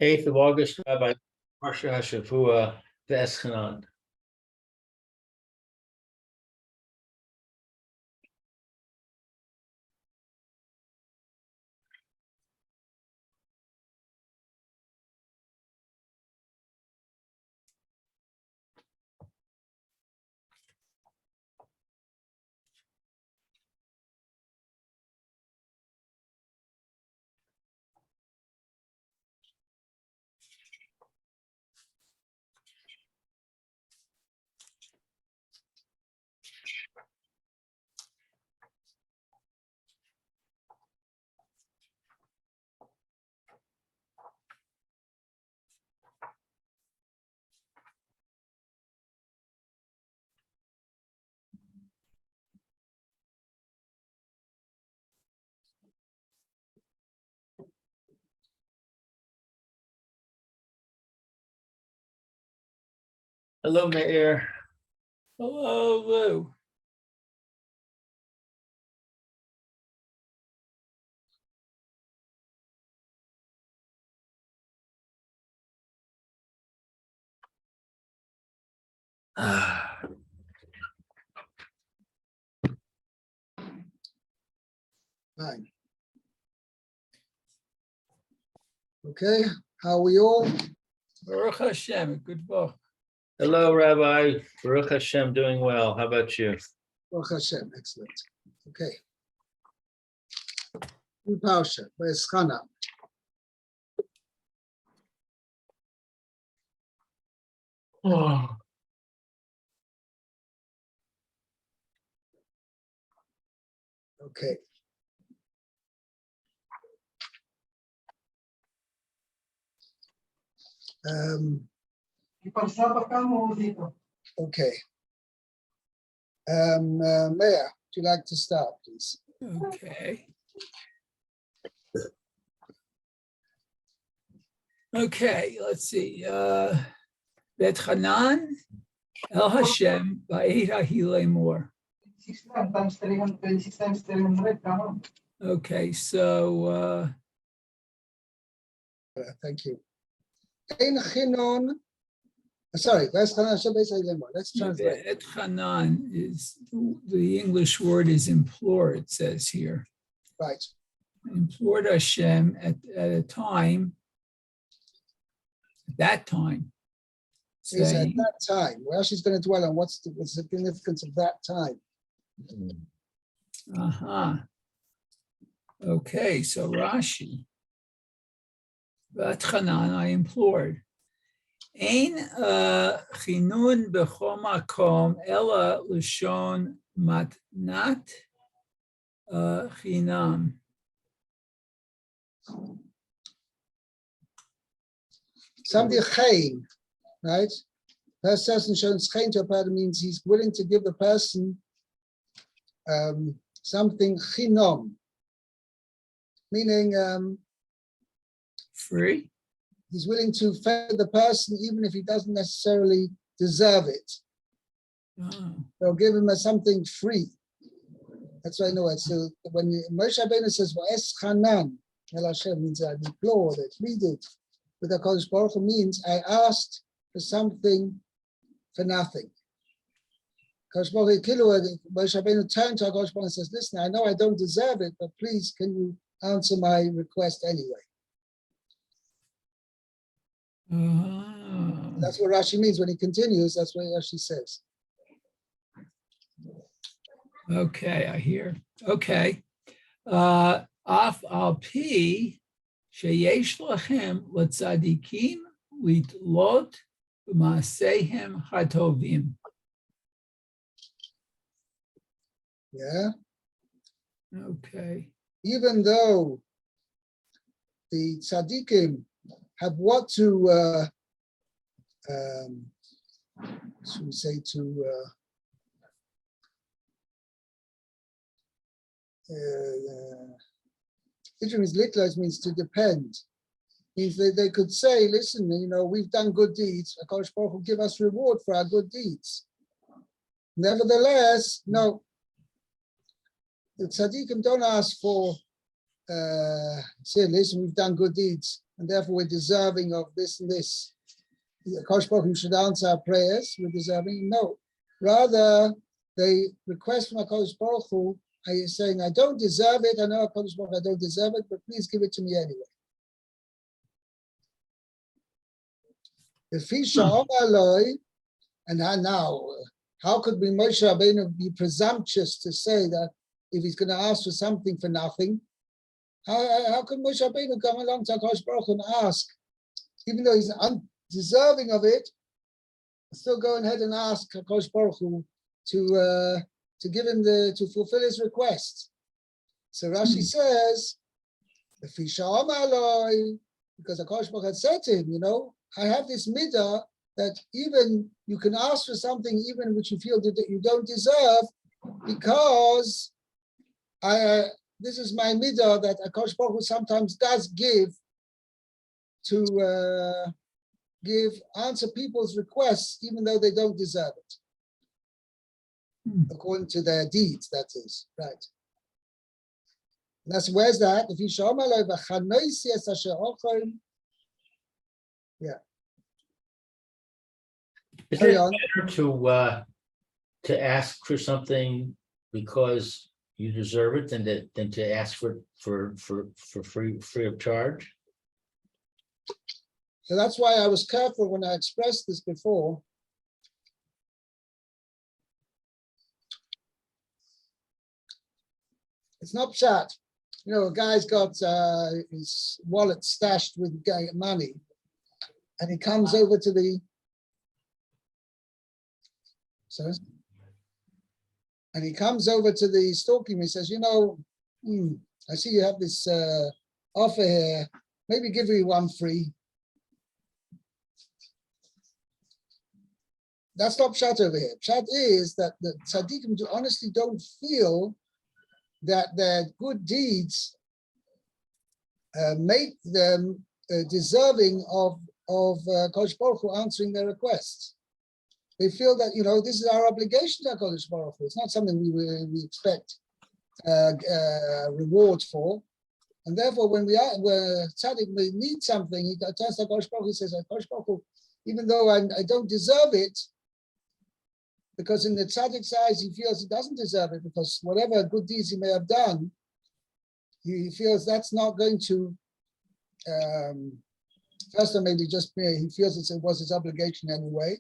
8th of August, Rabbi Parsha Hashavua, Veschanan. Hello, Meir. Hello, Lou. Fine. Okay, how are we all? Baruch Hashem, good book. Hello, Rabbi. Baruch Hashem, doing well. How about you? Baruch Hashem, excellent. Okay. New Parsha, Veschanan. Oh. Okay. Okay. Mayor, would you like to start, please? Okay. Okay, let's see. Veschanan El Hashem Ba'ed Ahile Mor. 26 times 300, come on. Okay, so Thank you. Ein chinon. Sorry, Veschanan Hashem Beis Ha'ilemor. Let's translate. Veschanan is the English word is implore, it says here. Right. Implored Hashem at a time, at that time. He said Saying, that time. Well, she's going to dwell on what's the significance of that time. Okay, so Rashi. Veschanan, I implored. Ein chinun b'chol makom ela l'shon matnat chinam. Somebody chayin, right? First person shows chayin to a person means he's willing to give the person something chinom, meaning Free? he's willing to favor the person even if he doesn't necessarily deserve it. Oh, They'll give him something free. That's what I know. So when Moshe Rabbeinu says, "Veschanan El Hashem," means I implored, I pleaded with HaKadosh Baruch Hu, means I asked for something for nothing. HaKadosh Baruch Hu, Moshe Rabbeinu turned to HaKadosh Baruch Hu and says, "Listen, I know I don't deserve it, but please, can you answer my request anyway?" That's what Rashi means when he continues. That's what Rashi says. okay, I hear. Okay. Af al pi sheyesh lachem letzadikim litlot b'maasehem hatovim. Yeah. Okay. Even though the tzaddikim have what to, should we say, to means to depend. Means they could say, listen, you know, we've done good deeds. HaKadosh Baruch Hu give us reward for our good deeds. Nevertheless, no. The tzaddikim don't ask for, say, listen, we've done good deeds. and therefore we're deserving of this and this. Kosh Baruch Hu should answer our prayers. We're deserving. No, rather they request from Kosh Baruch Hu, saying, "I don't deserve it. I know Kosh Baruch Hu, I don't deserve it, but please give it to me anyway." And now, how could Moshe Rabbeinu be presumptuous to say that if he's going to ask for something for nothing? How could Moshe Rabbeinu come along to Hakadosh Baruch Hu and ask, even though he's undeserving of it, still go ahead and ask Hakadosh Baruch Hu to give him to fulfill his request? So Rashi says, because Hakadosh Baruch Hu had said to him, I have this midah that even you can ask for something even which you feel that you don't deserve, because this is my midah that Hakadosh Baruch Hu sometimes does give to answer people's requests even though they don't deserve it, according to their deeds. That is right. And that's where's that? If you show Is it better to ask for something because you deserve it than to ask for free of charge? So that's why I was careful when I expressed this before. It's not pshat. A guy's got his wallet stashed with money, and he comes over to the. And he comes over to the storekeeper. He says, I see you have this offer here. Maybe give you one free. That's not pshat over here. Pshat is that the tzaddikim honestly don't feel that their good deeds make them deserving of Kodesh Baruch Hu answering their requests. They feel that, this is our obligation to Kodesh Baruch Hu. It's not something we expect reward for. And therefore, when tzaddik need something, he turns to Kodesh Baruch Hu, he says, Kodesh Baruch Hu, even though I don't deserve it, because in the tzaddik's eyes, he feels he doesn't deserve it, because whatever good deeds he may have done, he feels that's not going to, first of all, maybe just he feels it was his obligation anyway.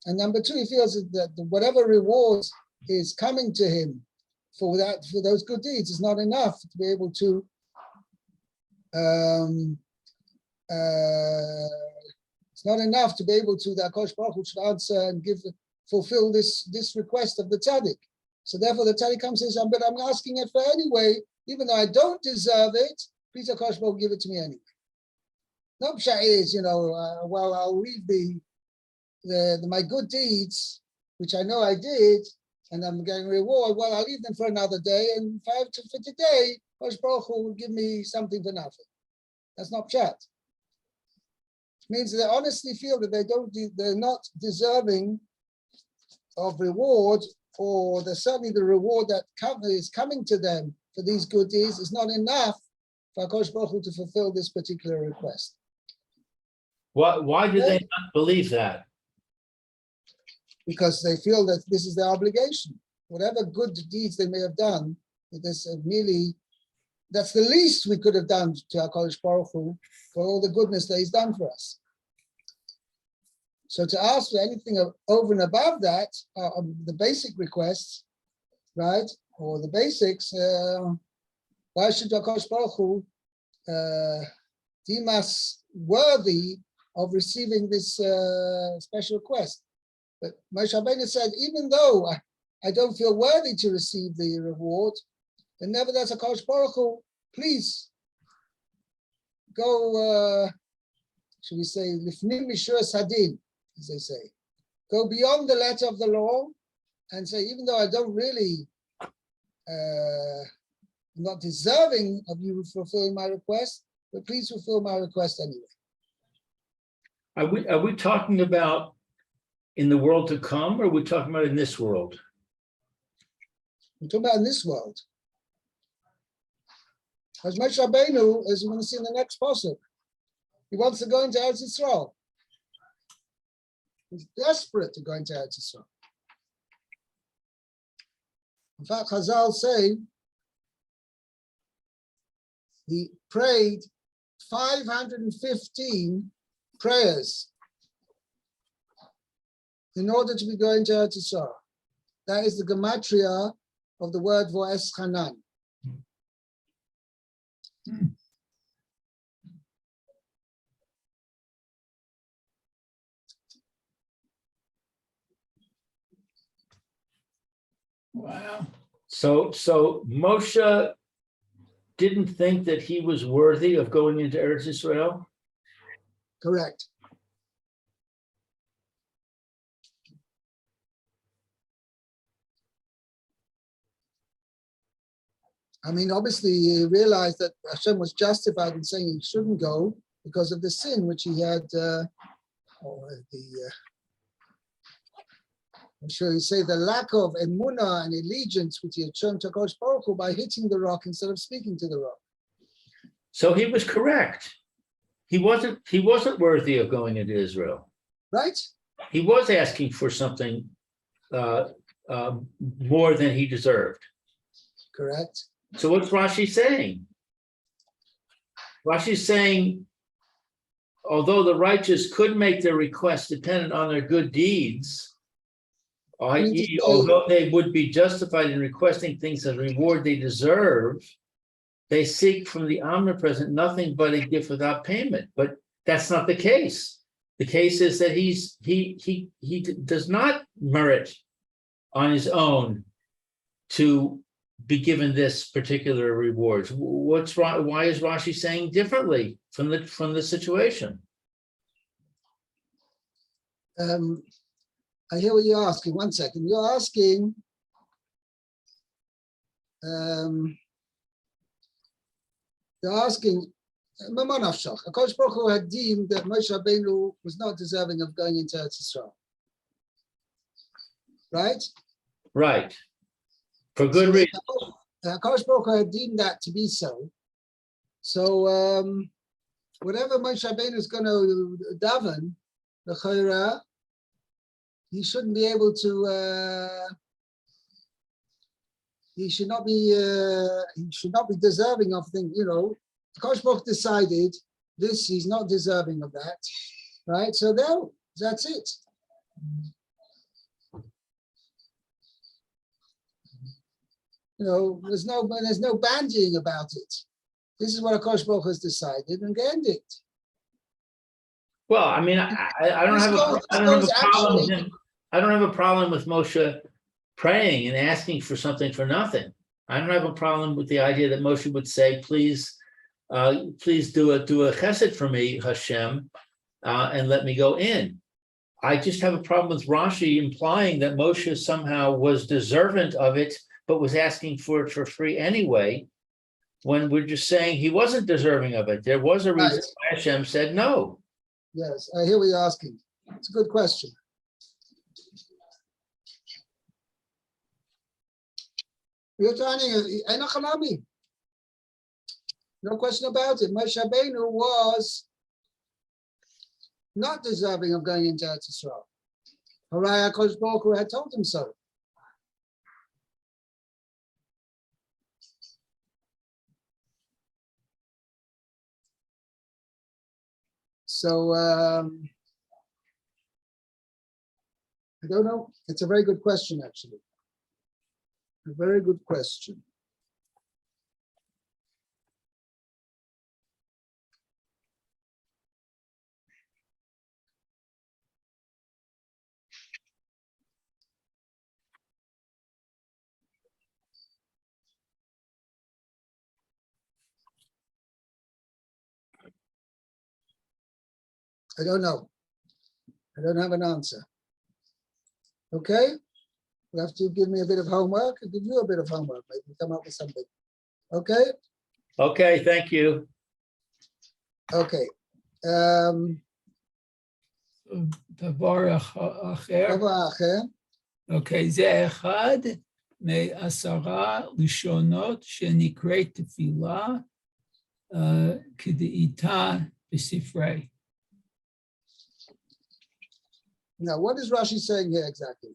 And number two, he feels that whatever reward is coming to him for those good deeds is not enough to be able to it's not enough to be able to, the Hakadosh Baruch Hu should answer and fulfill this request of the tzaddik. So therefore the tzaddik comes and says, but I'm asking it for anyway, even though I don't deserve it, please Hakadosh Baruch Hu give it to me anyway. No pshat is, well, I'll leave my good deeds, which I know I did, and I'm getting reward, well, I'll leave them for another day, and for today, Hakadosh Baruch Hu will give me something for nothing. That's not pshat. It means they honestly feel that they're not deserving of reward, or certainly the reward that is coming to them for these good deeds is not enough for Hakadosh Baruch Hu to fulfill this particular request. Why do they not believe that? Because they feel that this is their obligation. Whatever good deeds they may have done, that's the least we could have done to HaKadosh Baruch Hu for all the goodness that he's done for us. So to ask for anything over and above that, the basic requests, right, or the basics, why should HaKadosh Baruch Hu deem us worthy of receiving this special request? But Moshe Rabbeinu said, even though I don't feel worthy to receive the reward, but nevertheless, HaKadosh Baruch Hu, please go, should we say, lifnim mishur sadin, as they say. Go beyond the letter of the law and say, even though I don't really, I'm not deserving of you fulfilling my request, but please fulfill my request anyway. Are we talking about in the world to come, or are we talking about in this world? We're talking about in this world. As Moshe Rabbeinu, as we're going to see in the next pasuk, He wants to go into Eretz Yisrael. He's desperate to go into Eretz Yisrael. In fact, Chazal say he prayed 515 prayers in order to be going to Eretz Yisrael. That is the gematria of the word Veschanan. Wow. So Moshe didn't think that he was worthy of going into Eretz Israel? Correct. I mean, obviously, he realized that Hashem was justified in saying he shouldn't go because of the sin which he had, I'm sure you say the lack of emunah and allegiance which he had shown to Kosh Baruch Hu by hitting the rock instead of speaking to the rock. So he was correct. He wasn't worthy of going into Israel. Right? He was asking for something more than he deserved. Correct. So what's Rashi saying? Rashi's saying, although the righteous could make their request dependent on their good deeds, i.e., although they would be justified in requesting things as a reward they deserve, they seek from the omnipresent nothing but a gift without payment. But that's not the case. The case is that he does not merit on his own to be given this particular rewards. What's wrong? Why is Rashi saying differently from the situation? I hear what you're asking. 1 second. You're asking, Mamanafshach. Akash Baruch Hu had deemed that Moshe Rabbeinu was not deserving of going into Eretz Yisrael. Right? Right. For good reason. Akash Baruch Hu had deemed that to be so. So whatever Moshe Rabbeinu is going to daven, the Chayra, he shouldn't be able to. He should not be deserving of things. You know, Kosh Baruch decided this. He's not deserving of that, right? So that's it. You know, there's no bandying about it. This is what Kosh Baruch has decided, and end it. Well, I mean, I don't have a problem with him. I don't have a problem with Moshe praying and asking for something for nothing. I don't have a problem with the idea that Moshe would say, please do a chesed for me, Hashem, and let me go in. I just have a problem with Rashi implying that Moshe somehow was deserving of it, but was asking for it for free anyway, when we're just saying he wasn't deserving of it. There was a reason why Hashem said no. Yes, I hear what you're asking. It's a good question. You're turning no question about it. Moshe Rabbeinu was not deserving of going into Eretz Yisrael. Haraya Kosh Baruch Hu had told him so. So I don't know. It's a very good question, actually. A very good question. I don't know. I don't have an answer. Okay? You have to give me a bit of homework. I'll give you a bit of homework. Maybe come up with something. Okay? Okay, thank you. Okay. דבר אחר. אוקיי, זה אחד מ10 לשונות שנקראת תפילה כדאיתה B'sifrei. Now, what is Rashi saying here exactly?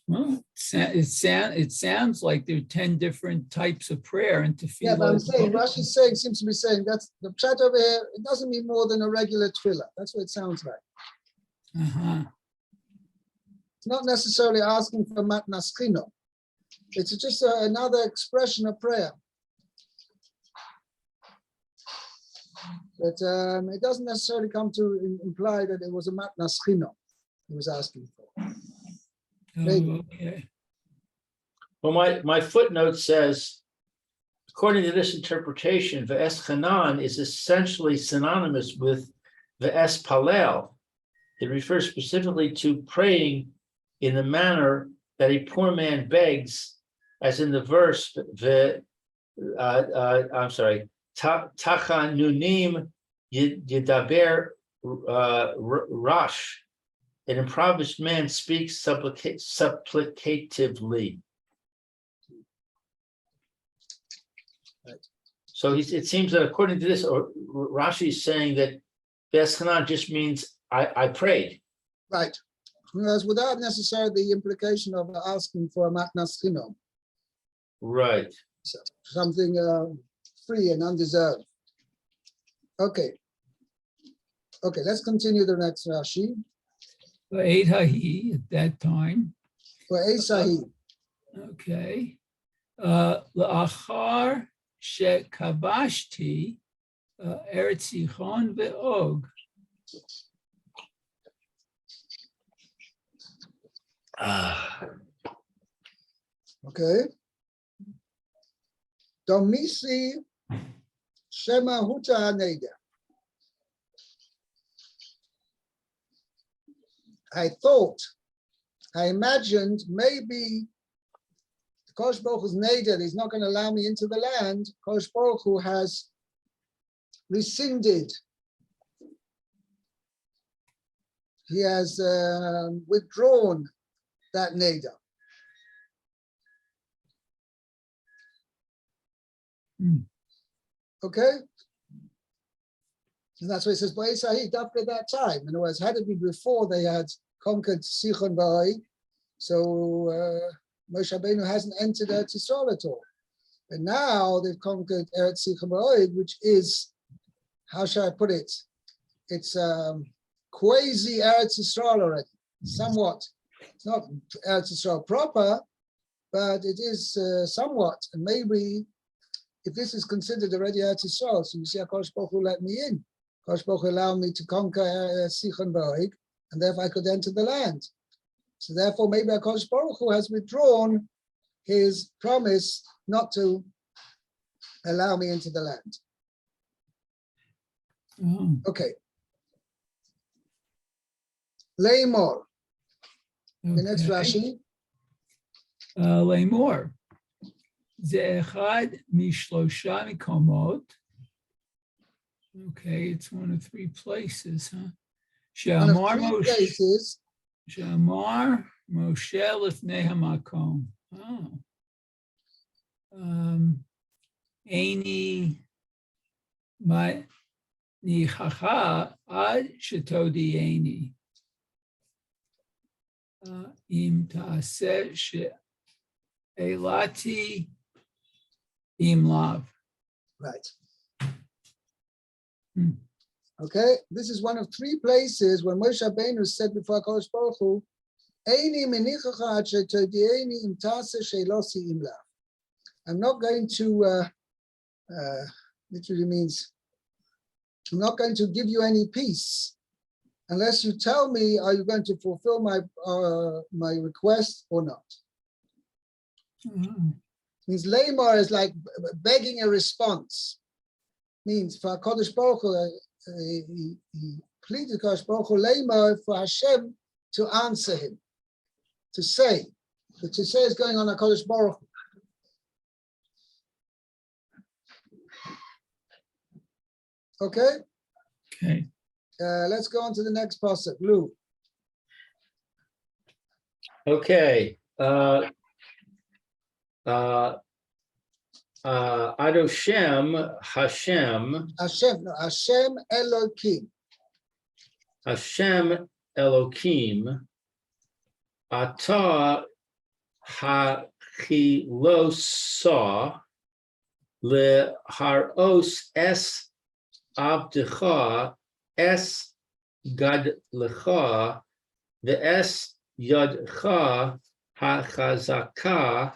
Well, it sounds like there are 10 different types of prayer, and Yeah, but I'm saying Rashi's saying seems to be saying that's the chat over here. It doesn't mean more than a regular tefillah. That's what it sounds like. Uh-huh. It's not necessarily asking for matnas chino. It's just another expression of prayer. But it doesn't necessarily come to imply that it was a matnas chino he was asking for. Maybe. Oh, okay. Well, my footnote says, according to this interpretation, Veschanan is essentially synonymous with Vespalel. It refers specifically to praying in the manner that a poor man begs, as in the verse, Tachanunim Yidaber Rash. An impoverished man speaks supplicatively. Right. So it seems that according to this, or Rashi is saying that Veschanan just means I prayed. Right. Whereas without necessarily the implication of asking for a matnas chino, Right. so something free and undeserved. Okay. Okay, let's continue the next Rashi. Va'ed hahi at that time. For Esahi. Okay. La'achar shekabashti Eretz Yichon ve'og. Okay. Domisi Shema Huta Haneda. I imagined maybe Kosh Baruch Hu's neder, he's not going to allow me into the land. Kosh Baruch Hu has rescinded. He has withdrawn that neder. Okay? And that's why it says, Ba'esahi, after that time. In other words, had it been before they had conquered Sichon V'Oig, so Moshe Rabbeinu hasn't entered Eretz Yisrael at all. But now they've conquered Eretz Sichon V'Oig, which is, how shall I put it? It's quasi Eretz Yisrael already, somewhat. It's not Eretz Yisrael proper, but it is somewhat. And maybe if this is considered already Eretz Yisrael, so you see, HaKadosh Baruch Hu let me in. HaKadosh Baruch Hu allowed me to conquer Sichon V'Oig, and therefore I could enter the land. So therefore, maybe HaKadosh Baruch Hu has withdrawn his promise not to allow me into the land. Okay. Leimor. The next Rashi. Leimor. Ze'echad mishlosha mikomot. Okay, it's one of three places, huh? One of Shamar three Moshe. places. Shamar Moshe lifnei hamakom. Oh. Eini my nichacha ad shetodieni. Im taaseh she'elati im lav. Right. Okay, this is one of three places when Moshe Rabbeinu said before HaKadosh Baruch Hu, Eini menichacha ad shetodieni im taaseh she'elati im lav. I'm not going to, literally means, I'm not going to give you any peace unless you tell me, are you going to fulfill my my request or not? Means Leimor is like begging a response. Means for HaKadosh Baruch Hu, he pleaded HaKadosh Baruch Hu Leimor for Hashem to answer him, to say. But to say is going on HaKadosh Baruch Hu. Okay? Okay. Let's go on to the next pasuk. Lou. Okay. Adoshem, Hashem, Hashem, no, Hashem Elohim. Hashem Elohim, Ata Hachilosa, Leharos Es Abdecha, Es Gadlecha, the Es Yadcha HaChazaka,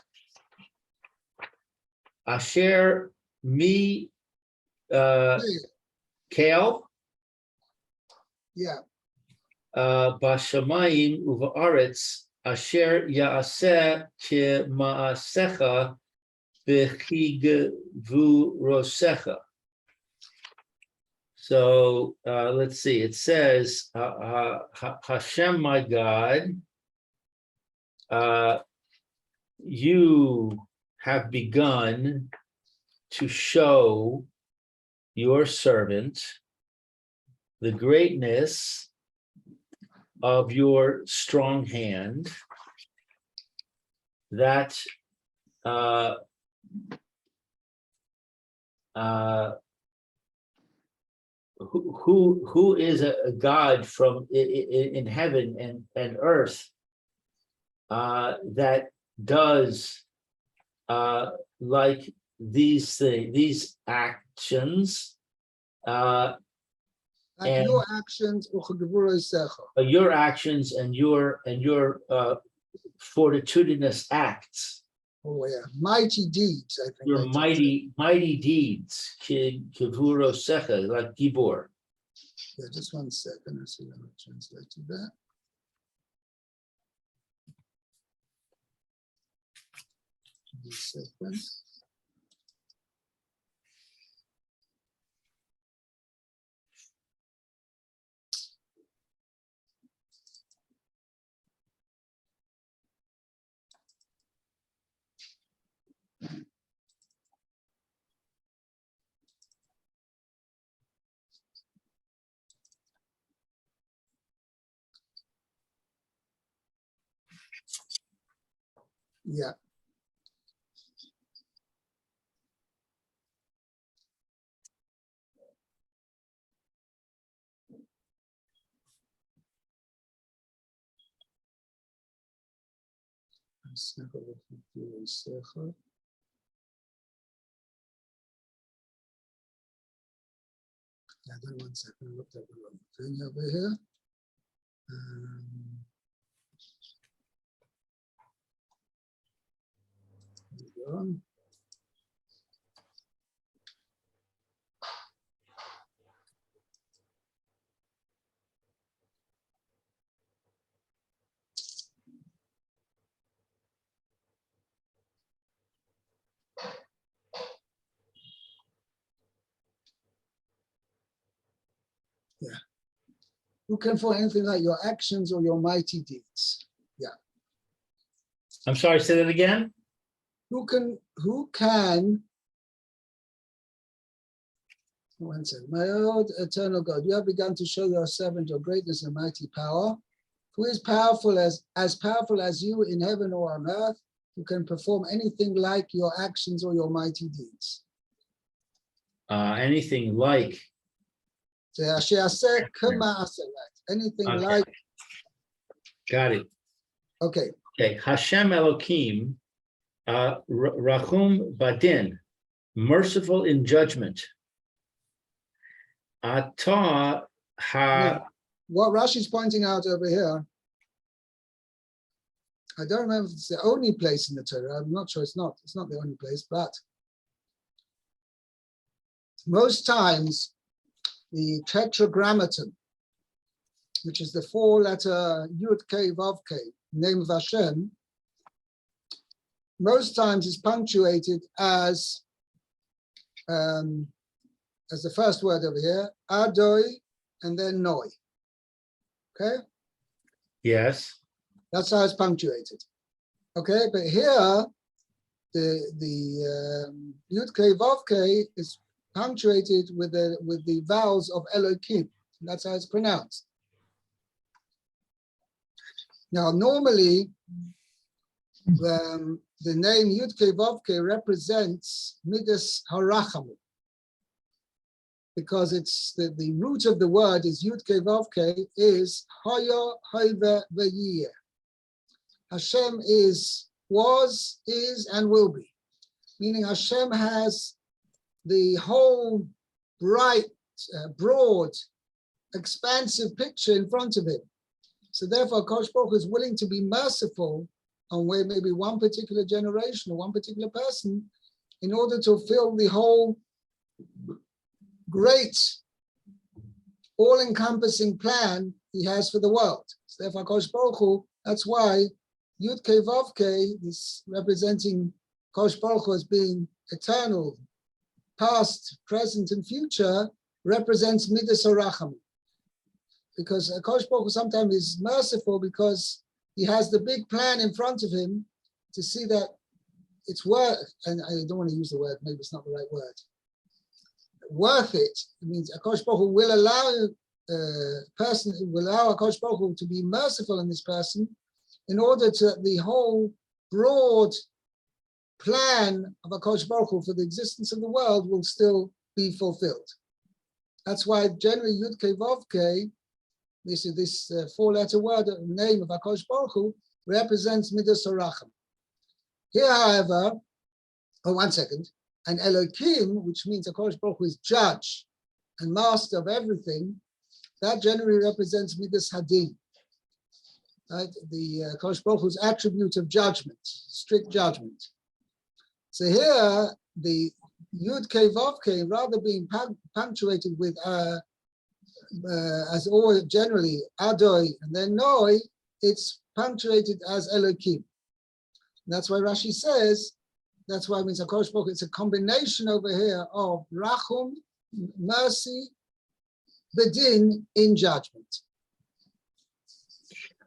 Asher Mi Kale, Yeah, Bashamayim Uvaaretz, Asher Yaaseh Ke Maasecha Bechigvu Rosecha. So let's see, it says, Hashem, my God, you have begun to show your servant the greatness of your strong hand, that who is a God from in heaven and earth that does like these things, these actions, like and your actions, Uchagvura Secha. your actions and your fortitudinous acts, Oh yeah, mighty deeds. I think your they mighty deeds, kivuro secha, like gibor. Yeah, just 1 second. I see how I translated that. Just a second. Yeah. Yeah, then 1 second. I looked at the wrong thing over here. There we go. Yeah. Who can for anything like your actions or your mighty deeds? Yeah. I'm sorry, say that again. Who can 1 second. My old eternal God, you have begun to show your servant your greatness and mighty power. Who is powerful as powerful as you in heaven or on earth, who can perform anything like your actions or your mighty deeds? Anything like. Anything Okay. like. Got it. Okay. Okay. Hashem Elohim, Rachum Badin, merciful in judgment. Atah Now, what Rashi's pointing out over here, I don't remember if it's the only place in the Torah. I'm not sure. It's not the only place, but most times the tetragrammaton, which is the 4-letter Yud Kei Vav Kei, name of Hashem, most times is punctuated as the first word over here, Adoi, and then Noi. Okay? yes. That's how it's punctuated. Okay, but here the Yud Kei Vav Kei is punctuated with the vowels of Elohim. That's how it's pronounced. Now, normally The name Yud-Kei Vav-Kei represents Midas Harachamu, because it's the root of the word is Yud-Kei Vav-Kei is Haya Haiva Vayiyeh. Hashem was, is, and will be. Meaning Hashem has the whole bright, broad, expansive picture in front of him. So therefore, Kosh Baruch Hu is willing to be merciful on where maybe one particular generation or one particular person in order to fulfill the whole great, all-encompassing plan he has for the world. So therefore, Kosh Baruch Hu, that's why Yud Kei Vav Kei is representing Kosh Baruch Hu as being eternal, past, present, and future, represents Midas Haracham. Because Kosh Baruch Hu sometimes is merciful because he has the big plan in front of him to see that it's worth, and I don't want to use the word, maybe it's not the right word, worth it. It means Kosh Baruch Hu will allow Kosh Baruch Hu to be merciful in this person in order to the whole broad plan of Kosh Baruch Hu for the existence of the world will still be fulfilled. That's why generally Yud Kei Vav Kei, this four-letter word, name of HaKadosh Baruch Hu, represents Midas Haracham. Here, however, one second, and Elohim, which means HaKadosh Baruch Hu is judge and master of everything, that generally represents Midas Hadin, right? The HaKadosh Baruch Hu's attribute of judgment, strict judgment. So here, the Yud Kei Vav Kei, rather being punctuated with as always generally Adoi and then Noi, it's punctuated as Elohim. That's why Rashi says, that's why it means HaKadosh Baruch Hu, it's a combination over here of Rachum, mercy, Bedin, in judgment.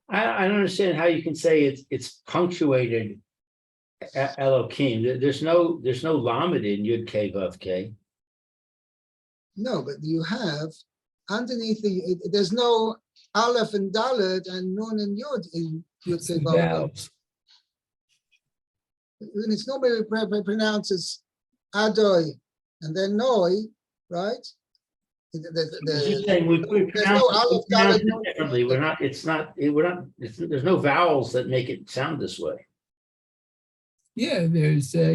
I don't understand how you can say it's punctuated Elohim. There's no lamed in Yud Kei Vav Kei. No, but you have underneath there's no Aleph and Dalet and Nun and Yud in Yud Kei Vav Kei. And it's normally pronounced as Adoi and then Noi, right? Just saying we there's no Aleph, Dalet, it differently. There's no vowels that make it sound this way. Yeah, there's a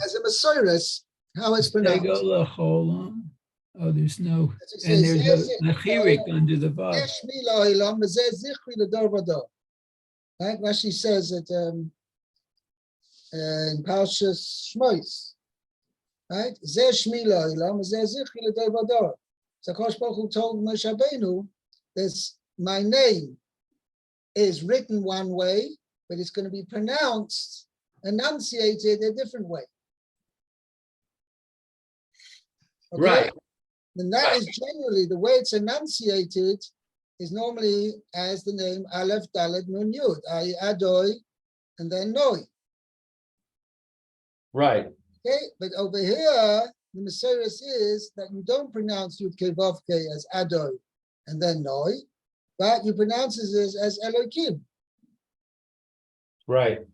as a Masoris, how it's pronounced. Oh, there's no, and there's a chirik under the vav. Right? Rashi says that in Parsha Shmois, right? So Kosh Baruch Hu told Moshe Rabbeinu, my name is written one way, but it's going to be pronounced, enunciated a different way. Okay? Right. And that is generally the way it's enunciated is normally as the name Aleph, Dalet, Nun, Yud, i.e. Adoi, and then Noi. Right. Okay, but over here, the Masoris is that you don't pronounce Yud Kei Vav Kei as Adoi and then Noi, but you pronounce it as Elohim. Right.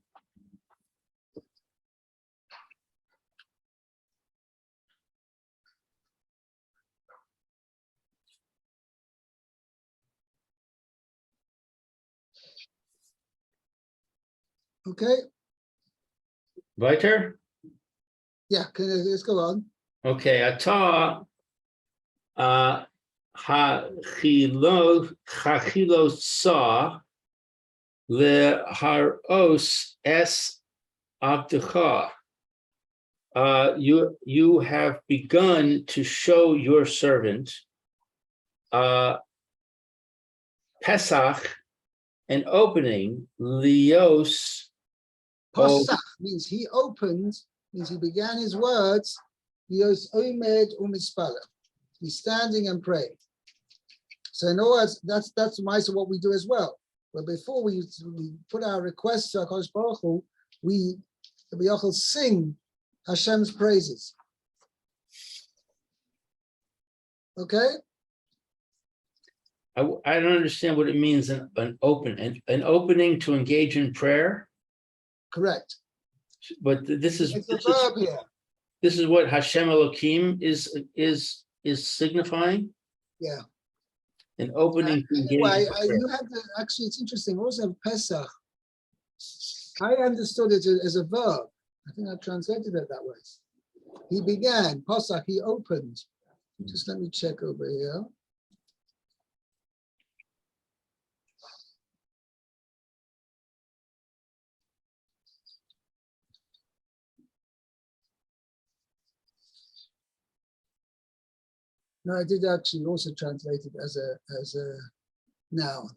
Okay. Weiter? Yeah, let's go on. Okay, Ata hachilo sa leharos es abdecha. You have begun to show your servant Pesach, an opening, lios. Pasach means he opened, means he began his words, lios omed umispala. He's standing and praying. So in other words, that's what we do as well. But before we put our requests to HaKadosh Baruch Hu, we sing Hashem's praises. Okay? I don't understand what it means an opening to engage in prayer. Correct. But this is It's a verb here. this is what Hashem Elohim is signifying. Yeah. An opening. Anyway, you have to actually. It's interesting. Also, have Pesach. I understood it as a verb. I think I translated it that way. He began. Pesach. He opened. Just let me check over here. No, I did actually also translate it as a noun.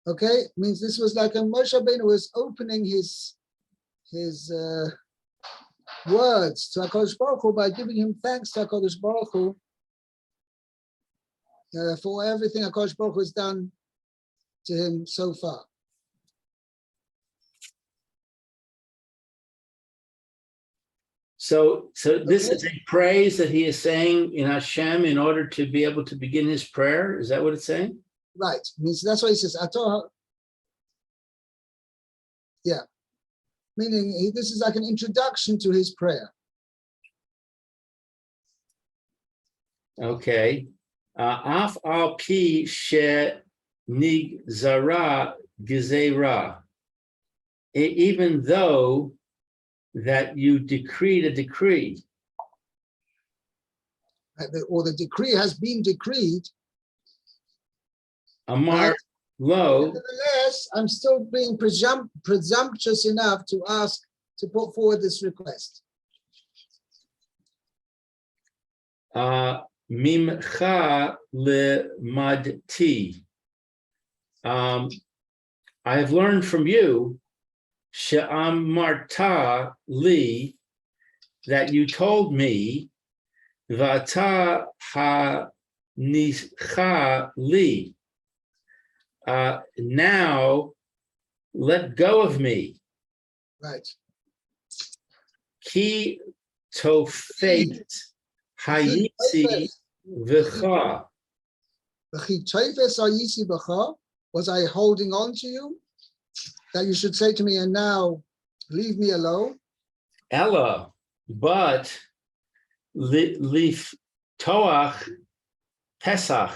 Okay, means this was like a Moshe Rabbeinu was opening his words to HaKadosh Baruch Hu by giving him thanks to HaKadosh Baruch Hu for everything HaKadosh Baruch Hu has done to him so far. So this is a praise that he is saying in Hashem in order to be able to begin his prayer. Is that what it's saying? Right. Means that's why he says, yeah. Meaning this is like an introduction to his prayer. Okay. Af al pi she nigzara gezerah. Even though that you decreed a decree. Or the decree has been decreed. Amar lo. Nevertheless, I'm still being presumptuous enough to ask to put forward this request. Mimcha lemadti. I have learned from you, she'amarta li, that you told me, vata ha-nischa li. Now let go of me. Right. Ki tofet hayitzi v'cha. Was I holding on to you? That you should say to me, and now leave me alone? Ella, but lif toach Pesach,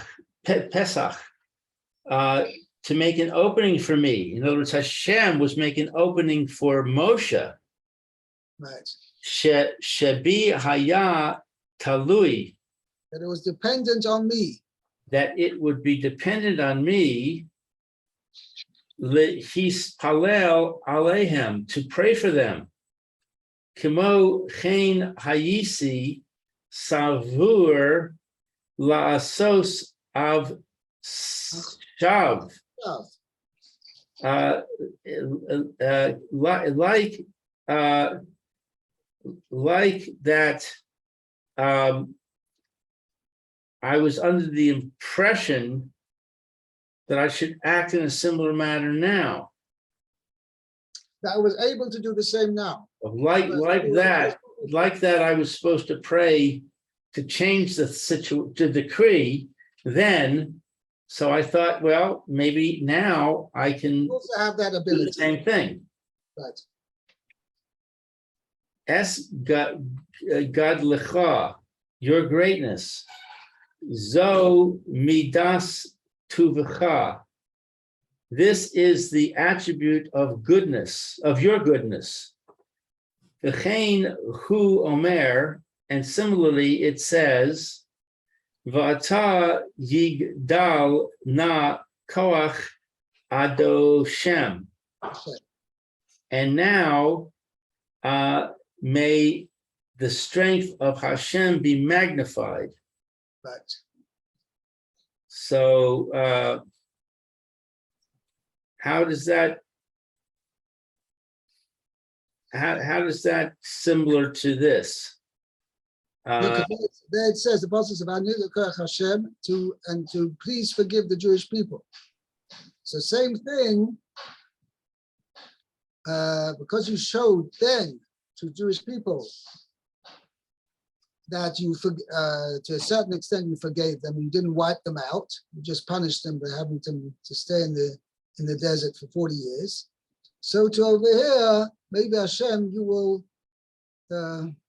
to make an opening for me. In other words, Hashem was making an opening for Moshe. Right. Shebi haya talui. That it was dependent on me. That it would be dependent on me. Hispalel alehem, to pray for them. Kimo chen hayisi savur la'asos av shav. Like that, I was under the impression that I should act in a similar manner now. That I was able to do the same now. Like that, I was supposed to pray to change the decree then. So I thought, well, maybe now I can also have that do ability. the same thing. Right. Es God lecha, your greatness. Zo midas tuvecha. This is the attribute of goodness, of your goodness. V'chein hu omer, and similarly it says, V'ata yigdal na koach adoshem. And now may the strength of Hashem be magnified. Right. So how does that similar to this? There it says the process of Hashem to please forgive the Jewish people. So same thing, because you showed then to Jewish people that you to a certain extent you forgave them, you didn't wipe them out, you just punished them by having them to stay in the in the desert for 40 years. So to over here, maybe Hashem, you will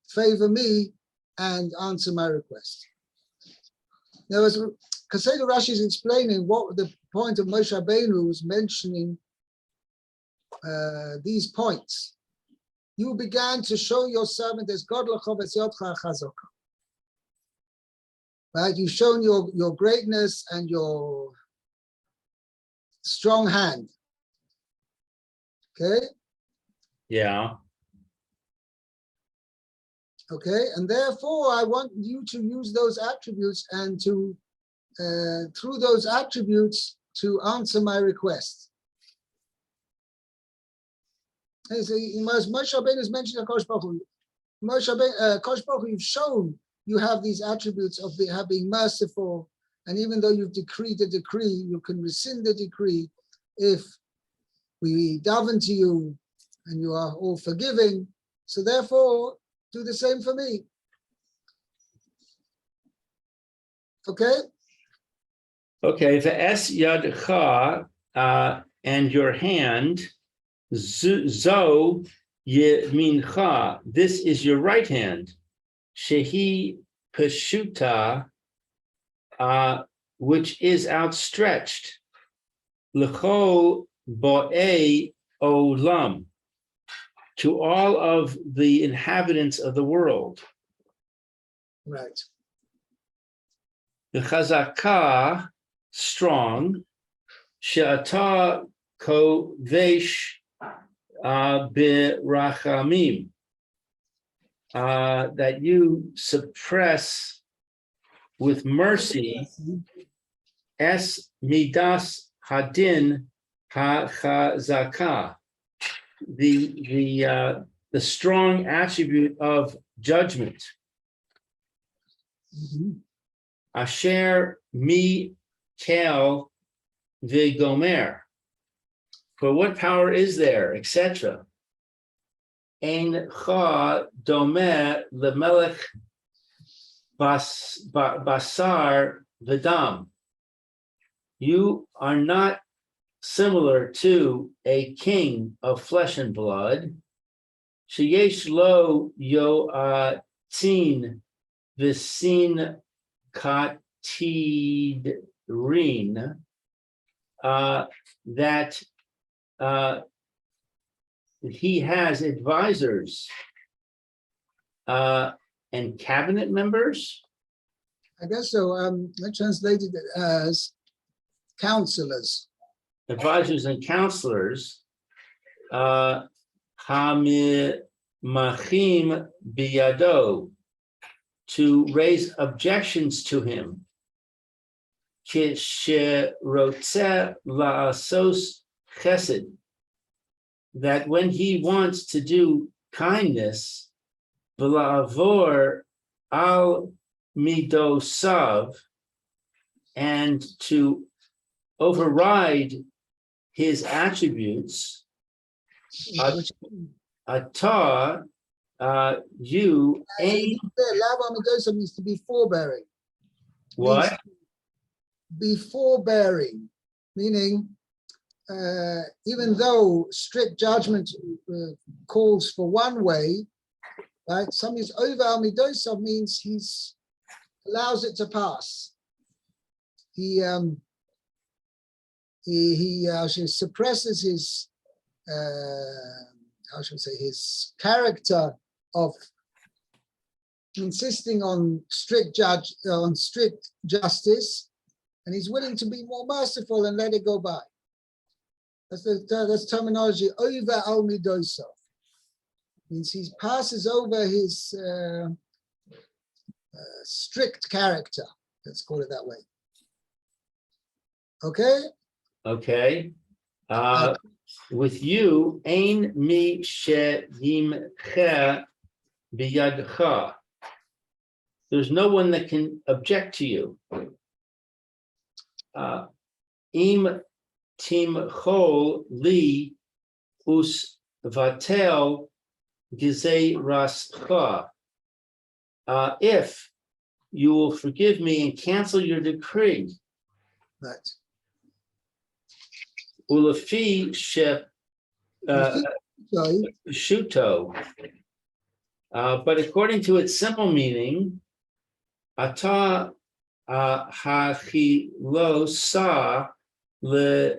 favor me and answer my request. There was Kaseda Rashi is explaining what the point of Moshe Rabbeinu was mentioning these points. You began to show your servant as God right? You've shown your greatness and your strong hand. Okay. Yeah. Okay, and therefore I want you to use those attributes and to through those attributes to answer my request. And so Moshe Rabbeinu is mentioning Kosh Baruch Hu. Kosh Baruch Hu, you've shown you have these attributes of being merciful, and even though you've decreed a decree, you can rescind the decree if we daven to you and you are all forgiving. So therefore, do the same for me. Okay? Okay, ve'es yadcha, and your hand, zo yemincha, this is your right hand, shehi peshuta, which is outstretched, l'chol bo'ei olam, to all of the inhabitants of the world. Right. The chazakah, strong, she'ata kovesh birachamim, that you suppress with mercy, es midas hadin hachazakah, the strong attribute of judgment. Mhm. Asher mi kel v'gomer. For what power is there, etc. Ein cha domer lemelech basar v'dam. You are not similar to a king of flesh and blood. Sheyesh lo yoatin v'sin katidrin, that he has advisors and cabinet members. I guess so. I translated it as counselors. Advisors and counselors, hamimachim biyado, to raise objections to him. Kisherotze la'asos chesed, that when he wants to do kindness, v'la'avor al midosav, and to override his attributes, Which atah, you aim. Lava Amidosa means to be forbearing. What? Means be forbearing, meaning even though strict judgment calls for one way, right? Some is over Amidosa means he's allows it to pass. He suppresses his how should I say, his character of insisting on strict justice, and he's willing to be more merciful and let it go by. That's terminology. Over al midosav means he passes over his strict character. Let's call it that way. Okay. Okay. With you, ein mi she'yimcha biyadcha. There's no one that can object to you. Im timchol li us vatel gizei rascha. If you will forgive me and cancel your decree. Right. Ulafi ship Sorry, shuto. But according to its simple meaning, ata hachilo sa le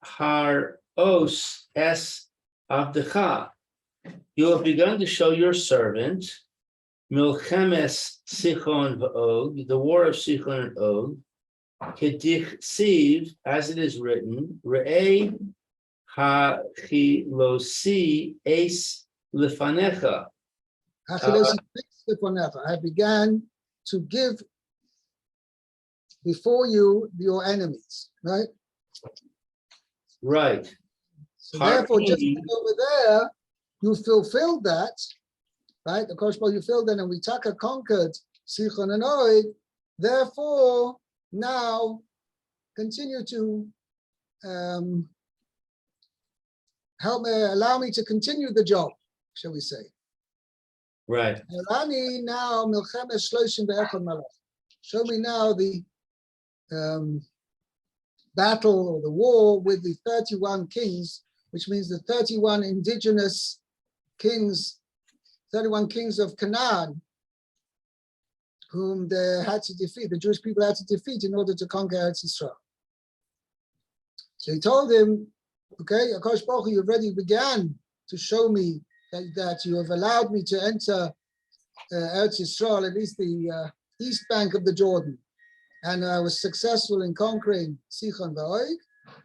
haros es avdecha. You have begun to show your servant milchemes sichon v'og, the war of Sichon and Og, kedich siv, as it is written, re'ei hachilosi es lefanecha. Achilosi Lefonecha. I began to give before you your enemies, right? Right. So therefore, just Parti. like over there, you fulfilled that, right? The Koshbal you filled in, and we conquered Sichon and Og. Therefore, now continue to help me, allow me to continue the job, shall we say? Right. Rani now milchemes shloshim ve'echad malach. Show me now the battle or the war with the 31 kings, which means the 31 indigenous kings, 31 kings of Canaan, whom they had to defeat, the Jewish people had to defeat in order to conquer Eretz Yisrael. So he told him, okay, Akash Baruch Hu, you already began to show me that you have allowed me to enter Eretz Yisrael, at least the east bank of the Jordan. And I was successful in conquering Sichon v'Og.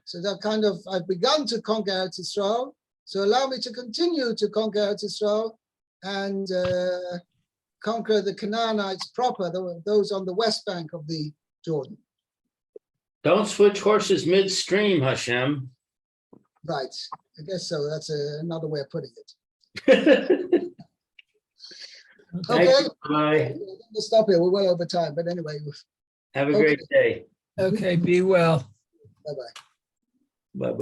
So that kind of, I've begun to conquer Eretz Yisrael. So allow me to continue to conquer Eretz Yisrael and conquer the Canaanites proper, those on the west bank of the Jordan. Don't switch horses midstream, Hashem. Right, I guess so. That's another way of putting it. Thank Okay, you. Bye. we'll stop here. We're well over time, but anyway, Have a great day. Okay, be well. bye-bye. Bye-bye.